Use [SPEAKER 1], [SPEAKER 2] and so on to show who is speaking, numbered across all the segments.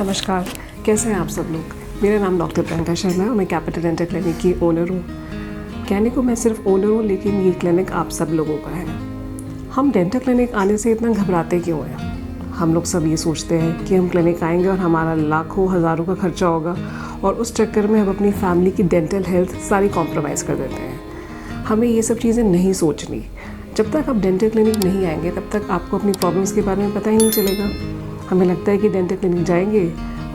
[SPEAKER 1] नमस्कार, कैसे हैं आप सब लोग। मेरा नाम डॉक्टर प्रियंका शर्मा है और मैं कैपिटल डेंटल क्लिनिक की ओनर हूँ। कहने को मैं सिर्फ ओनर हूँ, लेकिन ये क्लिनिक आप सब लोगों का है। हम डेंटल क्लिनिक आने से इतना घबराते क्यों हैं? हम लोग सब ये सोचते हैं कि हम क्लिनिक आएंगे और हमारा लाखों हज़ारों का खर्चा होगा और उस चक्कर में हम अपनी फैमिली की डेंटल हेल्थ सारी कॉम्प्रोमाइज़ कर देते हैं। हमें ये सब चीज़ें नहीं सोचनी। जब तक आप डेंटल क्लिनिक नहीं आएंगे तब तक आपको अपनी प्रॉब्लम्स के बारे में पता ही नहीं चलेगा। हमें लगता है कि डेंटल क्लिनिक जाएंगे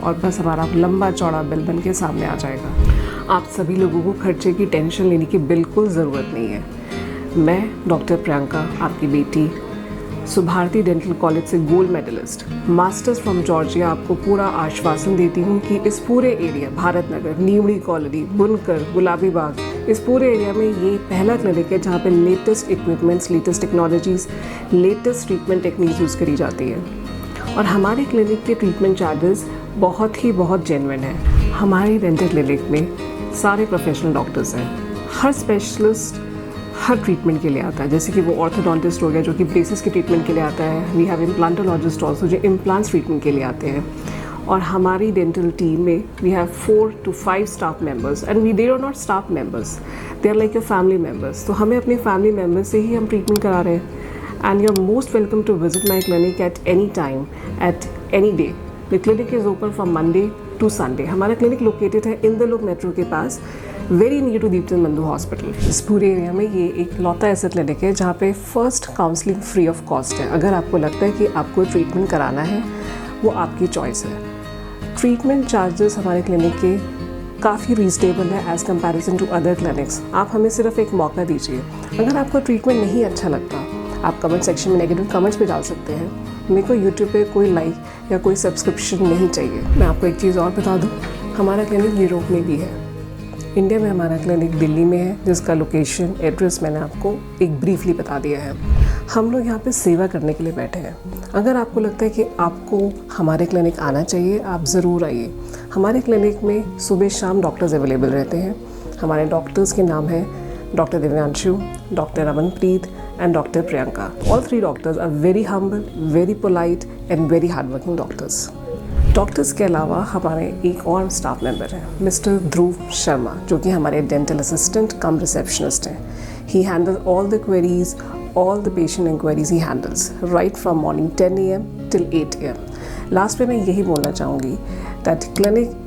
[SPEAKER 1] और बस हमारा लंबा चौड़ा बिल बन के सामने आ जाएगा। आप सभी लोगों को खर्चे की टेंशन लेने की बिल्कुल ज़रूरत नहीं है। मैं डॉक्टर प्रियंका, आपकी बेटी, सुभारती डेंटल कॉलेज से gold medalist, masters from Georgia, आपको पूरा आश्वासन देती हूँ कि इस पूरे एरिया, भारत नगर, नीवड़ी कॉलोनी, बुनकर, गुलाबी बाग, इस पूरे एरिया में ये पहला क्लिनिक है जहाँ पे latest equipments, latest technologies, latest treatment techniques use करी जाती है। और हमारे क्लिनिक के ट्रीटमेंट चार्जेस बहुत जेन्युइन है। हमारी डेंटल क्लिनिक में सारे प्रोफेशनल डॉक्टर्स हैं। हर स्पेशलिस्ट हर ट्रीटमेंट के लिए आता है, जैसे कि वो ऑर्थोडोंटिस्ट हो गया जो कि ब्रेसेस के ट्रीटमेंट के लिए आता है। वी हैव इम्प्लांटोलॉजिस्ट ऑल्सो जो इम्प्लांट्स ट्रीटमेंट के लिए आते हैं। और हमारी डेंटल टीम में we have 4 to 5 staff members and they are not staff members, they are like your family members. तो हमें अपने फैमिली मेंबर्स से ही हम ट्रीटमेंट करा रहे हैं। And you're most welcome to visit my clinic at any time, at any day. The clinic is open from Monday to Sunday. हमारा clinic located है इंद्रलोक मेट्रो के पास, वेरी नियर टू दीपचंद बंधु hospital. इस पूरे एरिया में ये एक लौता ऐसा क्लिनिक है जहाँ पे first counselling free of cost है। अगर आपको लगता है कि आपको ट्रीटमेंट कराना है, वो आपकी चॉइस है। ट्रीटमेंट चार्जेस हमारे क्लिनिक के काफ़ी रीजनेबल है as comparison to other clinics. आप हमें सिर्फ एक मौका दीजिए। अगर आपको ट्रीटमेंट नहीं अच्छा लगता, आप कमेंट सेक्शन में नेगेटिव कमेंट्स भी डाल सकते हैं। मेरे को यूट्यूब पे कोई लाइक या कोई सब्सक्रिप्शन नहीं चाहिए। मैं आपको एक चीज़ और बता दूं, हमारा क्लिनिक यूरोप में भी है। इंडिया में हमारा क्लिनिक दिल्ली में है, जिसका लोकेशन एड्रेस मैंने आपको एक ब्रीफली बता दिया है। हम लोग यहाँ पे सेवा करने के लिए बैठे हैं। अगर आपको लगता है कि आपको हमारे क्लिनिक आना चाहिए, आप ज़रूर आइए। हमारे क्लिनिक में सुबह शाम डॉक्टर्स अवेलेबल रहते हैं। हमारे डॉक्टर्स के नाम हैं doctor Divyanshu, doctor Ramanpreet and Dr. Priyanka. All 3 doctors are very humble, very polite and very hardworking doctors. Doctors के अलावा हमारे एक और स्टाफ मेंबर है मिस्टर ध्रुव शर्मा, जो कि हमारे डेंटल असिस्टेंट कम रिसेप्शनिस्ट हैं। He handles all the queries, all the patient inquiries he handles right from morning 10 AM till 8 AM। Last पे मैं यही बोलना चाहूँगी दैट क्लिनिक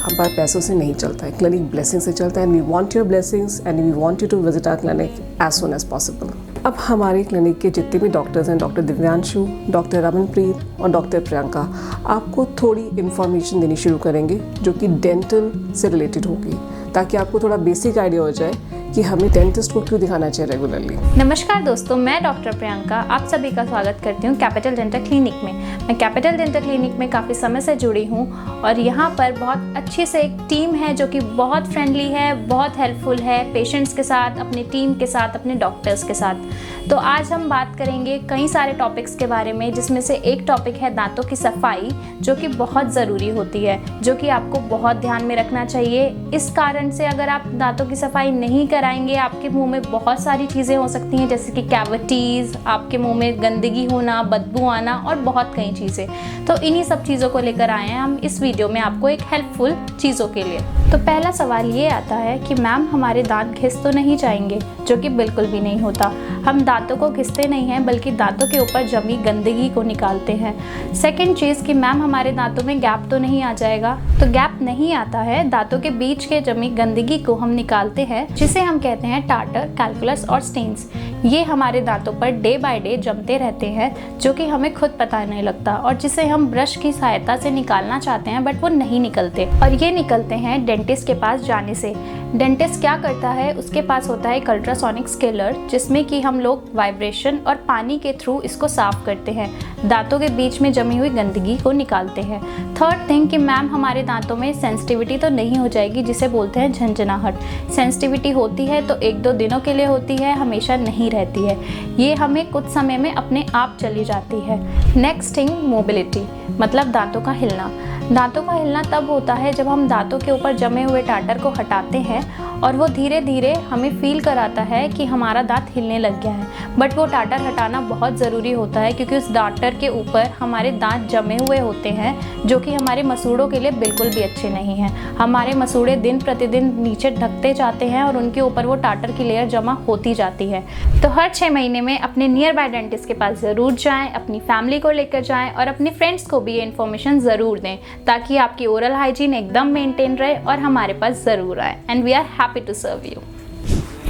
[SPEAKER 1] हमारे पैसों से नहीं चलता है, क्लिनिक ब्लेसिंग से चलता है। And we want your blessings and we want you to visit our clinic as soon as possible. अब हमारे क्लिनिक के जितने भी डॉक्टर्स हैं, डॉक्टर दिव्यांशु, डॉक्टर रमनप्रीत और डॉक्टर प्रियंका, आपको थोड़ी इन्फॉर्मेशन देनी शुरू करेंगे जो कि डेंटल से रिलेटेड होगी, ताकि आपको थोड़ा बेसिक आइडिया हो जाए कि हमें डेंटिस्ट को क्यों दिखाना चाहिए रेगुलरली।
[SPEAKER 2] नमस्कार दोस्तों, मैं डॉक्टर प्रियंका आप सभी का स्वागत करती हूँ कैपिटल डेंटल क्लिनिक में। मैं कैपिटल डेंटल क्लिनिक में काफ़ी समय से जुड़ी हूँ और यहाँ पर बहुत अच्छी से एक टीम है जो कि बहुत फ्रेंडली है, बहुत हेल्पफुल है पेशेंट्स के साथ, अपनी टीम के साथ, अपने डॉक्टर्स के साथ। तो आज हम बात करेंगे कई सारे टॉपिक्स के बारे में, जिसमें से एक टॉपिक है दांतों की सफाई, जो कि बहुत ज़रूरी होती है, जो कि आपको बहुत ध्यान में रखना चाहिए। इस कारण से अगर आप दांतों की सफाई नहीं कराएंगे, आपके मुंह में बहुत सारी चीज़ें हो सकती हैं, जैसे कि कैविटीज़, आपके मुंह में गंदगी होना, बदबू आना और बहुत कई चीज़ें। तो इन्हीं सब चीज़ों को लेकर आए हैं हम इस वीडियो में आपको एक हेल्पफुल चीज़ों के लिए। तो पहला सवाल ये आता है कि मैम हमारे दांत घिस तो नहीं जाएंगे, जो कि बिल्कुल भी नहीं होता। हम दांतों को घिसते नहीं हैं, बल्कि दांतों के ऊपर जमी गंदगी को निकालते हैं। सेकंड चीज़ कि मैम हमारे दांतों में गैप तो नहीं आ जाएगा, तो गैप नहीं आता है। दांतों के बीच के जमी गंदगी को हम निकालते हैं, जिसे हम कहते हैं टार्टर, कैलकुलस और स्टेन्स। ये हमारे दांतों पर डे बाय डे जमते रहते हैं, जो कि हमें खुद पता नहीं लगता और जिसे हम ब्रश की सहायता से निकालना चाहते हैं, बट वो नहीं निकलते। और ये निकलते हैं डेंटिस्ट के पास जाने से। डेंटिस्ट क्या करता है, उसके पास होता है एक अल्ट्रासोनिक स्केलर, जिसमें कि हम लोग वाइब्रेशन और पानी के थ्रू इसको साफ करते हैं, दांतों के बीच में जमी हुई गंदगी को निकालते हैं। थर्ड थिंग कि मैम हमारे दांतों में सेंसिटिविटी तो नहीं हो जाएगी, जिसे बोलते हैं झंझनाहट। सेंसिटिविटी होती है तो 1-2 दिनों के लिए होती है, हमेशा नहीं रहती है। ये हमें कुछ समय में अपने आप चली जाती है। नेक्स्ट थिंग मोबिलिटी, मतलब दांतों का हिलना। दांतों का हिलना तब होता है जब हम दांतों के ऊपर जमे हुए टार्टर को हटाते हैं और वो धीरे धीरे हमें फील कराता है कि हमारा दांत हिलने लग गया है। बट वो टाटर हटाना बहुत ज़रूरी होता है क्योंकि उस टाटर के ऊपर हमारे दांत जमे हुए होते हैं जो कि हमारे मसूड़ों के लिए बिल्कुल भी अच्छे नहीं हैं। हमारे मसूड़े दिन प्रतिदिन नीचे ढकते जाते हैं और उनके ऊपर वो टाटर की लेयर जमा होती जाती है। तो हर 6 महीने में अपने नियर बाय डेंटिस्ट के पास ज़रूर जाएं, अपनी फैमिली को लेकर जाएं और अपने फ्रेंड्स को भी ये इन्फॉर्मेशन ज़रूर दें ताकि आपकी ओरल हाइजीन एकदम मेंटेन रहे और हमारे पास ज़रूर आए। And we are happy to serve you.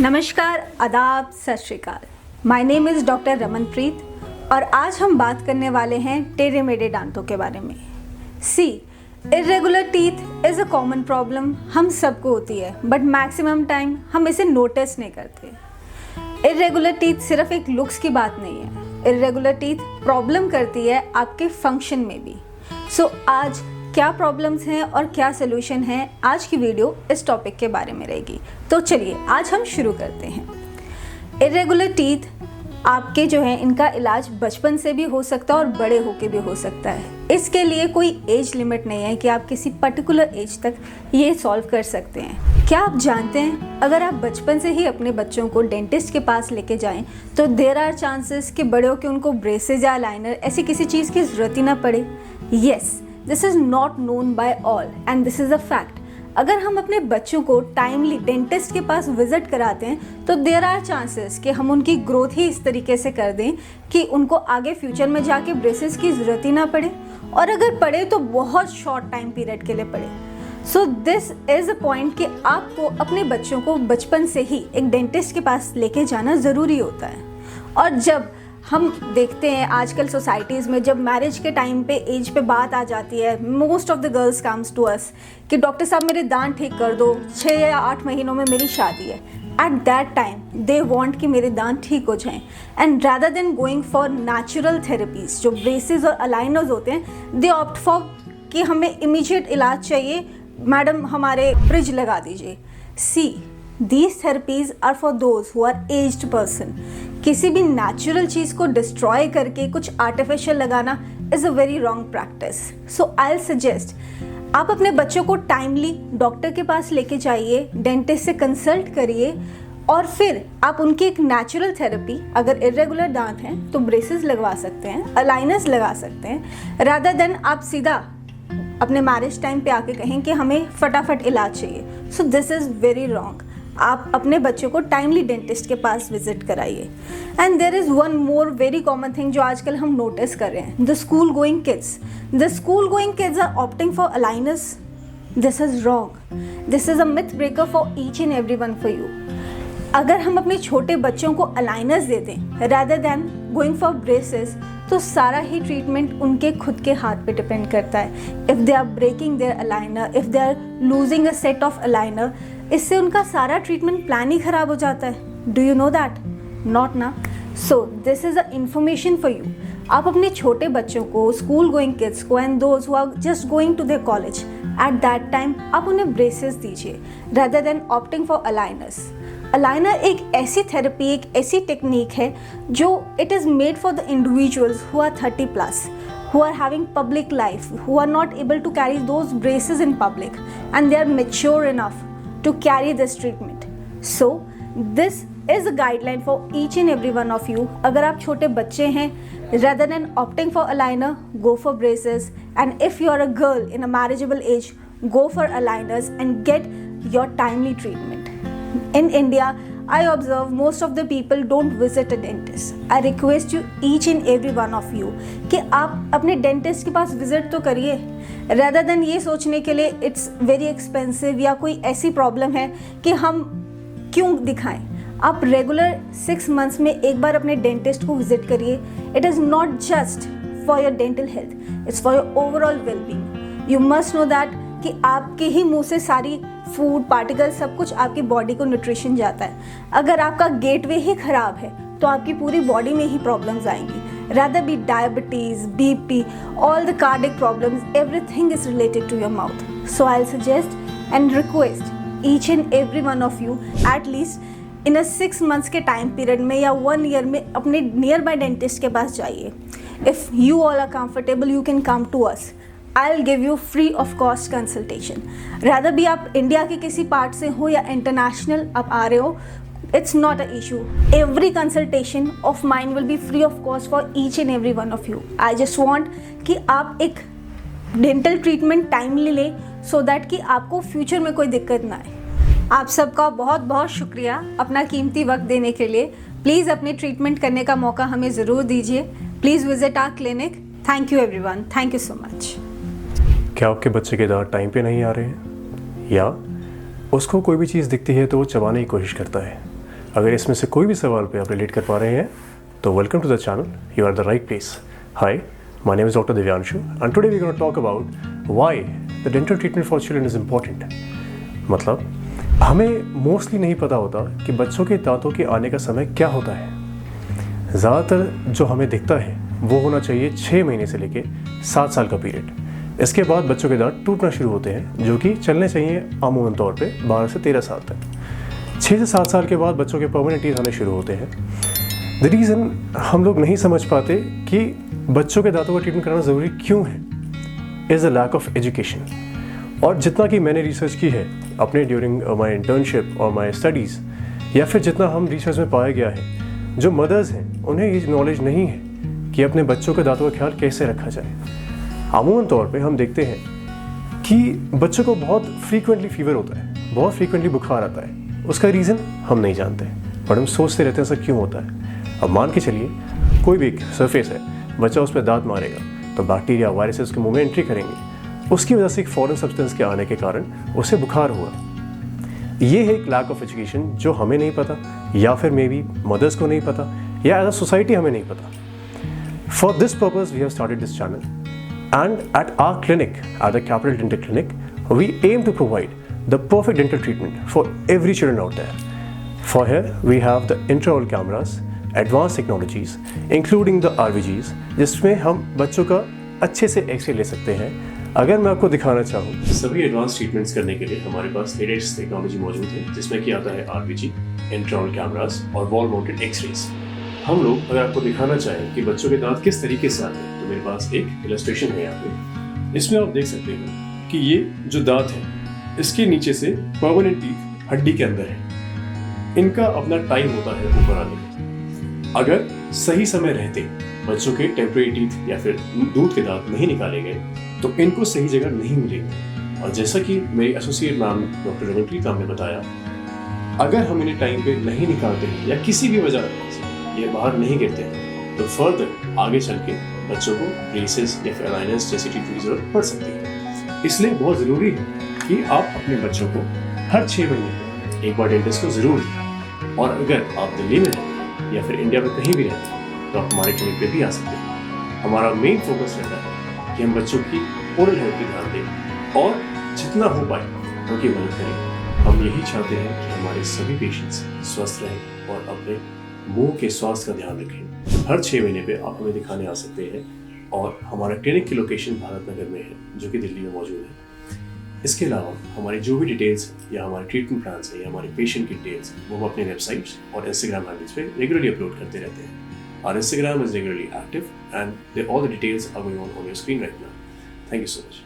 [SPEAKER 3] नमस्कार, आदाब, सत श्री अकाल। My name is doctor Ramanpreet और आज हम बात करने वाले हैं टेढ़े मेढ़े दांतों के बारे में। See irregular teeth is a common problem, हम सबको होती है बट मैक्सिमम टाइम हम इसे नोटिस नहीं करते। इरेगुलर टीथ सिर्फ एक लुक्स की बात नहीं है, इरेगुलर टीथ प्रॉब्लम करती है आपके फंक्शन में भी। सो आज क्या प्रॉब्लम्स हैं और क्या सोल्यूशन है, आज की वीडियो इस टॉपिक के बारे में रहेगी। तो चलिए आज हम शुरू करते हैं। इरेगुलर टीथ आपके जो हैं इनका इलाज बचपन से भी हो सकता है और बड़े होके भी हो सकता है। इसके लिए कोई एज लिमिट नहीं है कि आप किसी पर्टिकुलर एज तक ये सॉल्व कर सकते हैं। क्या आप जानते हैं अगर आप बचपन से ही अपने बच्चों को डेंटिस्ट के पास लेके जाएं तो देयर आर चांसेस कि बड़े होकर उनको ब्रेसेस या लाइनर ऐसी किसी चीज़ की ज़रूरत ही ना पड़े। Yes, this is not known by all and this is a fact. अगर हम अपने बच्चों को टाइमली डेंटिस्ट के पास विजिट कराते हैं तो देयर आर चांसेस कि हम उनकी ग्रोथ ही इस तरीके से कर दें कि उनको आगे फ्यूचर में जाके ब्रेसेस की ज़रूरत ही ना पड़े, और अगर पड़े तो बहुत शॉर्ट टाइम पीरियड के लिए पड़े। सो दिस इज़ अ पॉइंट कि आपको अपने बच्चों को बचपन से ही एक डेंटिस्ट के पास लेके जाना ज़रूरी होता है। और जब हम देखते हैं आजकल सोसाइटीज़ में जब मैरिज के टाइम पे एज पे बात आ जाती है, most of the girls comes to us कि डॉक्टर साहब मेरे दांत ठीक कर दो, 6 या 8 महीनों में मेरी शादी है। Eight that time they want कि मेरे दांत ठीक हो जाएं, and rather than going for natural therapies जो ब्रेसेस और अलाइनर्स होते हैं, दे ऑप्ट फॉर कि हमें इमीडिएट इलाज चाहिए, मैडम हमारे फ्रिज लगा दीजिए। See these therapies are for those who are aged person. किसी भी नेचुरल चीज़ को डिस्ट्रॉय करके कुछ आर्टिफिशियल लगाना is a very wrong practice. So I will suggest आप अपने बच्चों को टाइमली डॉक्टर के पास लेके जाइए, डेंटिस्ट से कंसल्ट करिए और फिर आप उनकी एक नेचुरल थेरेपी, अगर इरेगुलर दांत हैं तो ब्रेसेस लगवा सकते हैं, अलाइनर्स लगा सकते हैं, रादर देन आप सीधा अपने मैरिज टाइम पे आके कहें कि हमें फटाफट इलाज चाहिए। So this is very wrong. आप अपने बच्चों को टाइमली डेंटिस्ट के पास विजिट कराइए। And there is one more very common thing जो आजकल हम नोटिस कर रहे हैं, the school going kids are opting for aligners. This is wrong, this is a myth breaker for each and every one for you. अगर हम अपने छोटे बच्चों को अलाइनर्स दे दें rather than going for braces तो सारा ही ट्रीटमेंट उनके खुद के हाथ पे डिपेंड करता है। If they are breaking their aligner, if they are losing a set of aligner, इससे उनका सारा ट्रीटमेंट प्लान ही ख़राब हो जाता है। Do you know that? Not ना। So this is a information for you. आप अपने छोटे बच्चों को, स्कूल गोइंग किड्स को and those who are just going to their college, at that time आप उन्हें ब्रेसेस दीजिए rather than opting for aligners. Aligner एक ऐसी थेरेपी, एक ऐसी टेक्निक है जो it is made for the individuals who are 30+, who are having public life, who are not able to carry those braces in public, and they are mature enough to carry this treatment. So this is a guideline for each and every one of you. अगर आप छोटे बच्चे हैं, rather than opting for aligner, go for braces, and if you are a girl in a marriageable age, go for aligners and get your timely treatment. In India, I observe most of the people don't visit a dentist. I request you, each and every one of you, कि आप अपने dentist के पास visit तो करिए rather than ये सोचने के लिए इट्स वेरी एक्सपेंसिव या कोई ऐसी प्रॉब्लम है कि हम क्यों दिखाएं। आप रेगुलर 6 मंथ्स में एक बार अपने डेंटिस्ट को विजिट करिए। It is not just for your dental health, it's for your overall wellbeing. You must know that कि आपके ही मुंह से सारी फूड पार्टिकल सब कुछ आपकी बॉडी को न्यूट्रिशन जाता है। अगर आपका गेटवे ही ख़राब है तो आपकी पूरी बॉडी में ही प्रॉब्लम्स आएंगी। Rather be diabetes, BP, all the cardiac problems, everything is related to your mouth. So I'll suggest and request each and every one of you at least in a 6 months के time period में या 1 year में अपने near by dentist के पास जाइए। If you all are comfortable, you can come to us. I'll give you free of cost consultation. Rather भी आप India के किसी पार्ट से हो या इंटरनेशनल आप आ रहे हो, it's not an issue. Every consultation of mine will be free of cost for each and every one of you. I just want कि आप एक डेंटल ट्रीटमेंट टाइमली लें सो दैट कि आपको फ्यूचर में कोई दिक्कत ना आए। आप सबका बहुत बहुत शुक्रिया अपना कीमती वक्त देने के लिए। प्लीज़ अपने ट्रीटमेंट करने का मौका हमें ज़रूर दीजिए। Please visit our clinic. Thank you everyone, thank you so much.
[SPEAKER 4] क्या आपके बच्चे के दांत टाइम पे नहीं आ रहे हैं, या उसको कोई भी चीज़ दिखती है तो वो चबाने की कोशिश करता है? अगर इसमें से कोई भी सवाल पे आप रिलेट कर पा रहे हैं तो welcome to the channel, you are the right place. Hi, my name is doctor Divyanshu and today we gonna talk about why the dental treatment for children is important. मतलब हमें मोस्टली नहीं पता होता कि बच्चों के दांतों के आने का समय क्या होता है। ज़्यादातर जो हमें दिखता है वो होना चाहिए 6 महीने से लेके 7 साल का पीरियड। इसके बाद बच्चों के दांत टूटना शुरू होते हैं, जो कि चलने चाहिए अमूमन तौर पे 12 से 13 साल तक। 6 से 7 साल के बाद बच्चों के परमानेंट टीथ आने शुरू होते हैं। द रीज़न हम लोग नहीं समझ पाते कि बच्चों के दांतों का ट्रीटमेंट कराना ज़रूरी क्यों है, is a lack of education. और जितना कि मैंने रिसर्च की है अपने ड्यूरिंग माई इंटर्नशिप और माई स्टडीज़, या फिर जितना हम रिसर्च में पाया गया है, जो मदर्स हैं उन्हें ये नॉलेज नहीं है कि अपने बच्चों के दांतों का ख्याल कैसे रखा जाए। अमूमन तौर पे हम देखते हैं कि बच्चों को बहुत फ्रीक्वेंटली फीवर होता है, बहुत फ्रीक्वेंटली बुखार आता है। उसका रीज़न हम नहीं जानते, बट हम सोचते रहते हैं ऐसा क्यों होता है। अब मान के चलिए कोई भी सरफेस है, बच्चा उस पर दांत मारेगा तो बैक्टीरिया वायरसेस उसके मुंह में एंट्री करेंगे, उसकी वजह से एक फॉरेन सब्सटेंस के आने के कारण उसे बुखार हुआ। ये है एक लैक ऑफ एजुकेशन जो हमें नहीं पता, या फिर मे बी मदर्स को नहीं पता, या एज अ सोसाइटी हमें नहीं पता। For this purpose we have started this channel, and at our clinic, at the Capital Dental Clinic, we aim to provide the perfect dental treatment for every children out there. For here, we have the intraoral cameras, advanced technologies, including the RVGs, जिसमें हम बच्चों का अच्छे से x ray ले सकते हैं। अगर मैं आपको दिखाना चाहूँ, सभी एडवांस ट्रीटमेंट्स करने के लिए हमारे पास लेटेस्ट टेक्नोलॉजी मौजूद है, जिसमें कि आता है RVG, इंट्राओरल कैमरास और वॉल माउंटेड एक्सरेज। हम लोग अगर आपको दिखाना चाहें कि बच्चों के दांत किस तरीके से आते हैं, तो मेरे पास एक इलस्ट्रेशन है यहाँ पे। इसमें आप देख सकते हैं कि ये जो दांत है, इसके नीचे से परमानेंट टीथ हड्डी के अंदर है। इनका अपना टाइम होता है ऊपर आने का। अगर सही समय रहते बच्चों के टेम्परेरी टीथ या फिर दूध के दांत नहीं निकाले गए तो इनको सही जगह नहीं मिलेगी। और जैसा कि मेरी associate ma'am doctor Ramanpreet ma'am ने बताया, अगर हम इन्हें टाइम पे नहीं निकालते हैं या किसी भी वजह से ये बाहर नहीं गिरते हैं तो फर्दर आगे चल के बच्चों को ब्रेसेस या फिर अलाइनेंस जैसी ट्रीटमेंट की जरूरत पड़ सकती है। इसलिए बहुत ज़रूरी है कि आप अपने बच्चों को हर 6 महीने में एक बार डेंटिस्ट को ज़रूर दिखाएं। और अगर आप दिल्ली में रहते हैं या फिर इंडिया में कहीं भी रहते हैं तो आप हमारे क्लिनिक पे भी आ सकते हैं। हमारा मेन फोकस रहता है कि हम बच्चों की ओरल हेल्थ पे ध्यान दें और जितना हो पाए उनकी मदद करें। हम यही चाहते हैं कि हमारे सभी पेशेंट्स स्वस्थ रहें और अपने मुंह के स्वास्थ्य का ध्यान रखें। हर 6 महीने पे आप हमें दिखाने आ सकते हैं और हमारा क्लिनिक की लोकेशन भारत नगर में है, जो कि दिल्ली में मौजूद है। इसके अलावा हमारी जो भी डिटेल्स या हमारे ट्रीटमेंट प्लान्स है या हमारे पेशेंट की डिटेल्स, वो हम अपने वेबसाइट्स और इंस्टाग्राम हैंडल्स पे रेगुलरली अपलोड करते रहते हैं। Our Instagram is regularly active and all the details are going on your screen right now. Thank you so much.